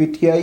PTI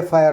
FIR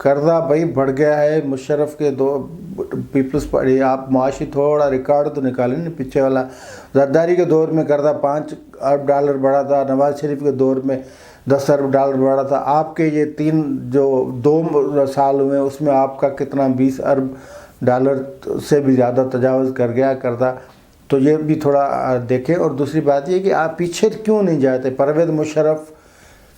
قرضہ بھائی بڑھ گیا ہے. مشرف کے دو پیپلز پارٹی, آپ معاشی تھوڑا ریکارڈ تو نکالیں نا پیچھے والا. زرداری کے دور میں قرضہ $5 ارب بڑھا تھا, نواز شریف کے دور میں $10 ارب بڑھا تھا. آپ کے یہ 2 سال ہوئے اس میں آپ کا کتنا $20 ارب سے بھی زیادہ تجاوز کر گیا قرضہ. تو یہ بھی تھوڑا دیکھیں. اور دوسری بات یہ کہ آپ پیچھے کیوں نہیں جاتے؟ پرویز مشرف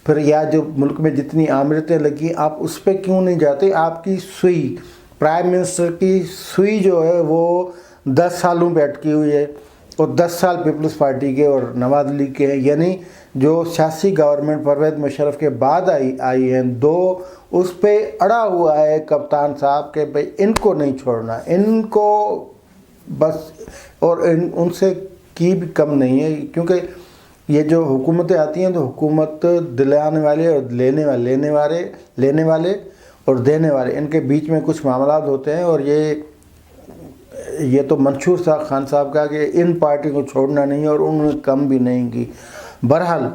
پھر یا جو ملک میں جتنی آمرتیں لگی آپ اس پہ کیوں نہیں جاتے؟ آپ کی سوئی, پرائم منسٹر کی سوئی جو ہے وہ 10 سالوں پہ اٹکی ہوئی ہے, اور 10 سال پیپلز پارٹی کے اور نواز لیگ کے ہیں. یعنی جو سیاسی گورنمنٹ پرویز مشرف کے بعد آئی ہیں 2, اس پہ اڑا ہوا ہے کپتان صاحب کہ بھئی ان کو نہیں چھوڑنا, ان کو بس, اور ان سے کی بھی کم نہیں ہے. کیونکہ یہ جو حکومتیں آتی ہیں تو حکومت دلانے والے اور لینے والے اور دینے والے, ان کے بیچ میں کچھ معاملات ہوتے ہیں. اور یہ تو منشور خان صاحب کا کہ ان پارٹی کو چھوڑنا نہیں, اور انہوں نے کم بھی نہیں کی. بہرحال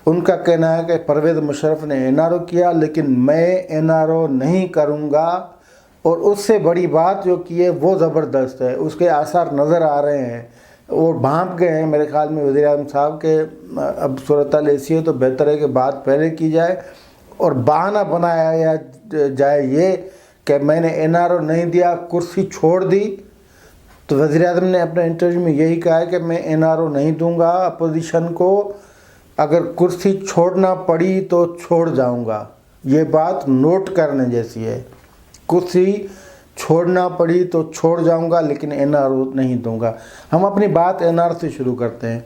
ان کا کہنا ہے کہ پرویز مشرف نے NRO کیا لیکن میں NRO نہیں کروں گا, اور اس سے بڑی بات جو کی ہے وہ زبردست ہے. اس کے آثار نظر آ رہے ہیں, اور بھانپ گئے ہیں میرے خیال میں وزیر اعظم صاحب کے. اب صورتحال ایسی ہے تو بہتر ہے کہ بات پہلے کی جائے, اور بہانہ بنایا جائے یہ کہ میں نے NRO نہیں دیا, کرسی چھوڑ دی. تو وزیر اعظم نے اپنے انٹرویو میں یہی کہا ہے کہ میں NRO نہیں دوں گا اپوزیشن کو, اگر کرسی چھوڑنا پڑی تو چھوڑ جاؤں گا. یہ بات نوٹ کرنے جیسی ہے, کرسی چھوڑنا پڑی تو چھوڑ جاؤں گا لیکن NRO نہیں دوں گا. ہم اپنی بات NRO سے شروع کرتے ہیں.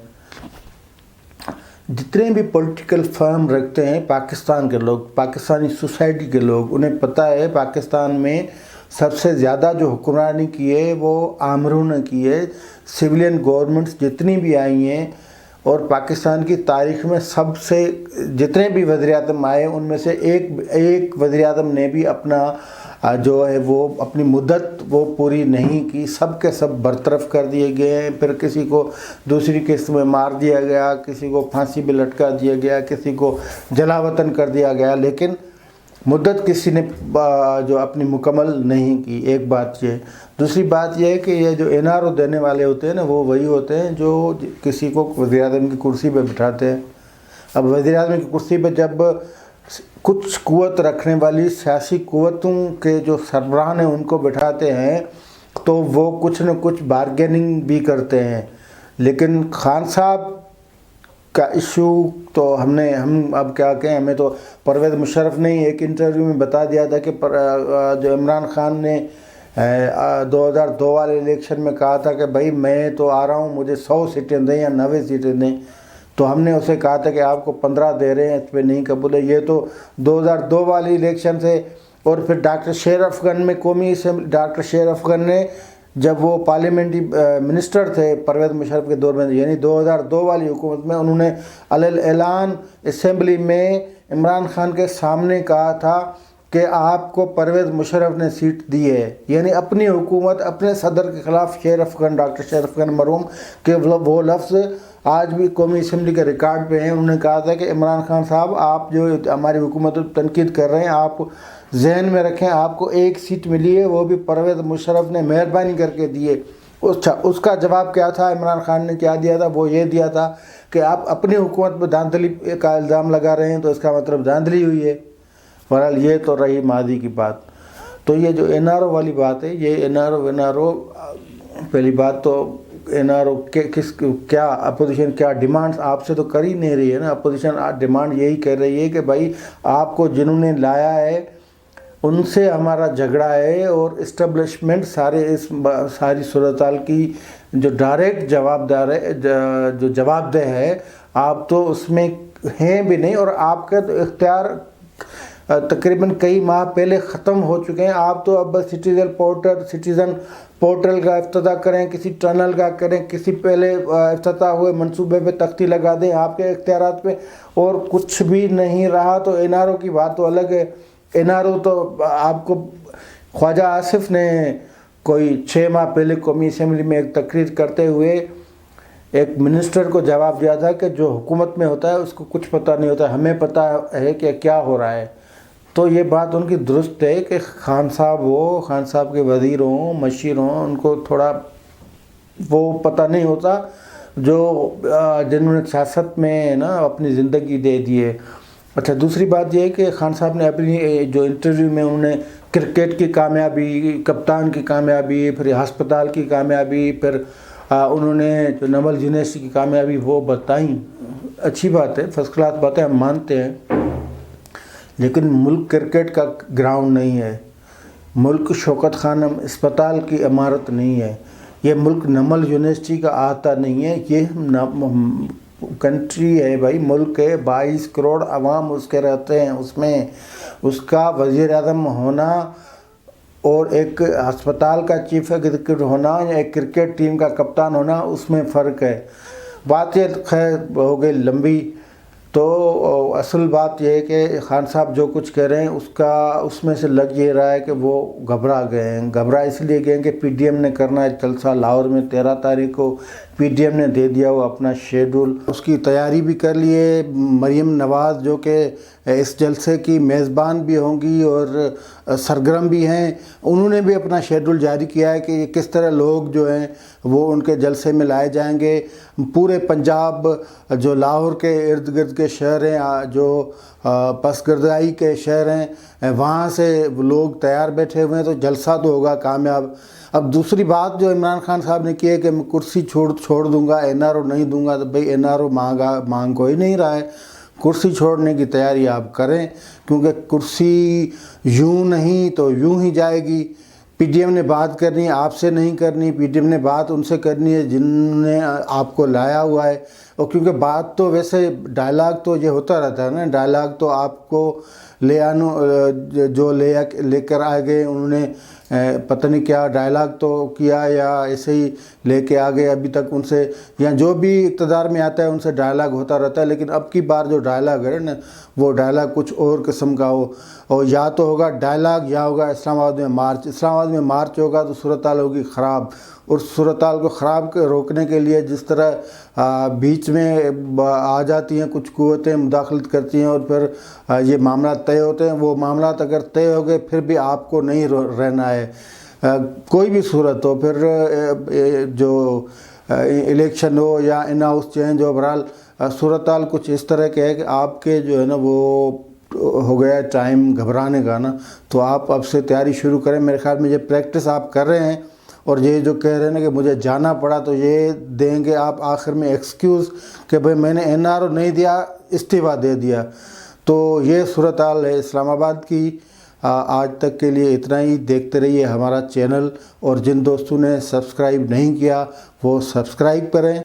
جتنے بھی پولیٹیکل فرم رکھتے ہیں پاکستان کے لوگ, پاکستانی سوسائٹی کے لوگ, انہیں پتہ ہے پاکستان میں سب سے زیادہ جو حکمرانی کی ہے وہ آمروں نے کی ہے. سویلین گورنمنٹس جتنی بھی آئی ہیں, اور پاکستان کی تاریخ میں سب سے جتنے بھی وزیر اعظم آئے ان میں سے ایک وزیر اعظم نے بھی اپنا جو ہے وہ اپنی مدت وہ پوری نہیں کی. سب کے سب برطرف کر دیے گئے ہیں. پھر کسی کو دوسری قسط میں مار دیا گیا, کسی کو پھانسی پہ لٹکا دیا گیا, کسی کو جلا وطن کر دیا گیا, لیکن مدت کسی نے جو اپنی مکمل نہیں کی. ایک بات یہ. دوسری بات یہ ہے کہ یہ جو NRO دینے والے ہوتے ہیں نا, وہ وہی ہوتے ہیں جو کسی کو وزیر اعظم کی کرسی پہ بٹھاتے ہیں. اب وزیر اعظم کی کرسی پہ جب کچھ قوت رکھنے والی سیاسی قوتوں کے جو سربراہ ہیں ان کو بٹھاتے ہیں تو وہ کچھ نہ کچھ بارگیننگ بھی کرتے ہیں. لیکن خان صاحب کا ایشو تو ہم اب کیا کہیں, ہمیں تو پرویز مشرف نے ایک انٹرویو میں بتا دیا تھا کہ جو عمران خان نے 2002 والے الیکشن میں کہا تھا کہ بھائی میں تو آ رہا ہوں, مجھے 100 سیٹیں دیں یا 90 سیٹیں دیں. تو ہم نے اسے کہا تھا کہ آپ کو 15 دے رہے ہیں, اس پہ نہیں قبول ہے. یہ تو 2002 والی الیکشن سے. اور پھر ڈاکٹر شیر افغان میں قومی اسمبلی, ڈاکٹر شیر افغان نے جب وہ پارلیمنٹری منسٹر تھے پرویز مشرف کے دور میں, یعنی 2002 والی حکومت میں, انہوں نے اعلان اسمبلی میں عمران خان کے سامنے کہا تھا کہ آپ کو پرویز مشرف نے سیٹ دی ہے. یعنی اپنی حکومت, اپنے صدر کے خلاف شیر افغان, ڈاکٹر شیر افغان مرحوم کے وہ لفظ آج بھی قومی اسمبلی کے ریکارڈ پہ ہیں. انہوں نے کہا تھا کہ عمران خان صاحب آپ جو ہماری حکومت تنقید کر رہے ہیں, آپ ذہن میں رکھیں آپ کو 1 سیٹ ملی ہے, وہ بھی پرویز مشرف نے مہربانی کر کے دیے. اس کا جواب کیا تھا؟ عمران خان نے کیا دیا تھا؟ وہ یہ دیا تھا کہ آپ اپنی حکومت پہ دھاندلی کا الزام لگا رہے ہیں تو اس کا مطلب دھاندلی ہوئی ہے. بہرحال یہ تو رہی ماضی کی بات. تو یہ جو NRO والی بات ہے, یہ NRO پہلی بات تو NRO کیا اپوزیشن کیا ڈیمانڈز آپ سے تو کر ہی نہیں رہی ہے نا. اپوزیشن ڈیمانڈ یہی کر رہی ہے کہ بھائی آپ کو جنہوں نے لایا ہے ان سے ہمارا جھگڑا ہے, اور اسٹیبلشمنٹ ساری صورتحال کی جو ڈائریکٹ جواب دہ ہے آپ تو اس میں ہیں بھی نہیں, اور آپ کا تو اختیار تقریباً کئی ماہ پہلے ختم ہو چکے ہیں. آپ تو اب بس سٹیزن پورٹل کا افتتاح کریں, کسی ٹنل کا کریں, کسی پہلے افتتاح ہوئے منصوبے پہ تختی لگا دیں آپ کے اختیارات پہ, اور کچھ بھی نہیں رہا. تو NRO کی بات تو الگ ہے. NRO تو آپ کو خواجہ آصف نے کوئی 6 ماہ پہلے قومی اسمبلی میں ایک تقریر کرتے ہوئے ایک منسٹر کو جواب دیا تھا کہ جو حکومت میں ہوتا ہے اس کو کچھ پتہ نہیں ہوتا, ہمیں پتہ ہے کہ کیا ہو رہا ہے. تو یہ بات ان کی درست ہے کہ خان صاحب کے وزیر ہوں، مشیر ہوں، ان کو تھوڑا وہ پتہ نہیں ہوتا جو جنہوں نے سیاست میں نا اپنی زندگی دے دی ہے۔ اچھا، دوسری بات یہ ہے کہ خان صاحب نے اپنی جو انٹرویو میں انہوں نے کرکٹ کی کامیابی، کپتان کی کامیابی، پھر ہسپتال کی کامیابی، پھر انہوں نے جو نمل یونیورسٹی کی کامیابی وہ بتائیں۔ اچھی بات ہے، فرسٹ کلاس باتیں ہم مانتے ہیں، لیکن ملک کرکٹ کا گراؤنڈ نہیں ہے، ملک شوکت خانم اسپتال کی عمارت نہیں ہے، یہ ملک نمل یونیورسٹی کا احاطہ نہیں ہے، یہ کنٹری ہے بھائی، ملک ہے، 22 کروڑ عوام اس کے رہتے ہیں، اس میں اس کا وزیر اعظم ہونا اور ایک ہسپتال کا چیف ایگزیکٹو ہونا یا ایک کرکٹ ٹیم کا کپتان ہونا، اس میں فرق ہے۔ بات یہ خیر ہو گئی لمبی، تو اصل بات یہ ہے کہ خان صاحب جو کچھ کہہ رہے ہیں اس میں سے لگ یہ رہا ہے کہ وہ گھبرا گئے ہیں۔ گھبرا اس لیے گئے ہیں کہ پی ڈی ایم نے کرنا ہے جلسہ لاہور میں 13 تاریخ کو، پی ڈی ایم نے دے دیا وہ اپنا شیڈول، اس کی تیاری بھی کر لی ہے۔ مریم نواز جو کہ اس جلسے کی میزبان بھی ہوں گی اور سرگرم بھی ہیں، انہوں نے بھی اپنا شیڈول جاری کیا ہے کہ کس طرح لوگ جو ہیں وہ ان کے جلسے میں لائے جائیں گے۔ پورے پنجاب، جو لاہور کے ارد گرد کے شہر ہیں، جو پسگردائی کے شہر ہیں، وہاں سے لوگ تیار بیٹھے ہوئے ہیں، تو جلسہ تو ہوگا کامیاب۔ اب دوسری بات جو عمران خان صاحب نے کی ہے کہ میں کرسی چھوڑ دوں گا، این آر او نہیں دوں گا، تو بھئی این آر او مانگ کوئی نہیں رہا ہے، کرسی چھوڑنے کی تیاری آپ کریں، کیونکہ کرسی یوں نہیں تو یوں ہی جائے گی۔ پی ڈی ایم نے بات کرنی ہے، آپ سے نہیں کرنی، پی ڈی ایم نے بات ان سے کرنی ہے جنہوں نے آپ کو لایا ہوا ہے۔ اور کیونکہ بات تو ویسے ڈائلاگ تو یہ ہوتا رہتا ہے نا، ڈائلاگ تو آپ کو جو لے کر آئے گئے، انہوں نے پتہ نہیں کیا ڈائلاگ تو کیا یا ایسے ہی لے کے آ گئے، ابھی تک ان سے یا جو بھی اقتدار میں آتا ہے ان سے ڈائلاگ ہوتا رہتا ہے، لیکن اب کی بار جو ڈائلاگ ہے نا وہ ڈائلاگ کچھ اور قسم کا ہو، اور یا تو ہوگا ڈائلاگ یا ہوگا اسلام آباد میں مارچ۔ اسلام آباد میں مارچ ہوگا تو صورتحال ہوگی خراب، اور صورتحال کو خراب روکنے کے لیے جس طرح بیچ میں آ جاتی ہیں کچھ قوتیں، مداخلت کرتی ہیں اور پھر یہ معاملات طے ہوتے ہیں، وہ معاملات اگر طے ہو گئے پھر بھی آپ کو نہیں رہنا ہے، کوئی بھی صورت ہو، پھر جو الیکشن ہو یا ان ہاؤس چینج ہو، بہرحال صورتحال کچھ اس طرح کے ہے کہ آپ کے جو ہے نا وہ ہو گیا ٹائم گھبرانے کا نا، تو آپ اب سے تیاری شروع کریں۔ میرے خیال میں یہ پریکٹس آپ کر رہے ہیں، اور یہ جو کہہ رہے ہیں کہ مجھے جانا پڑا، تو یہ دیں گے آپ آخر میں ایکسکیوز کہ بھئی میں نے این آر او نہیں دیا، استعفیٰ دے دیا۔ تو یہ صورتحال ہے اسلام آباد کی۔ آج تک کے لیے اتنا ہی، دیکھتے رہیے ہمارا چینل، اور جن دوستوں نے سبسکرائب نہیں کیا وہ سبسکرائب کریں۔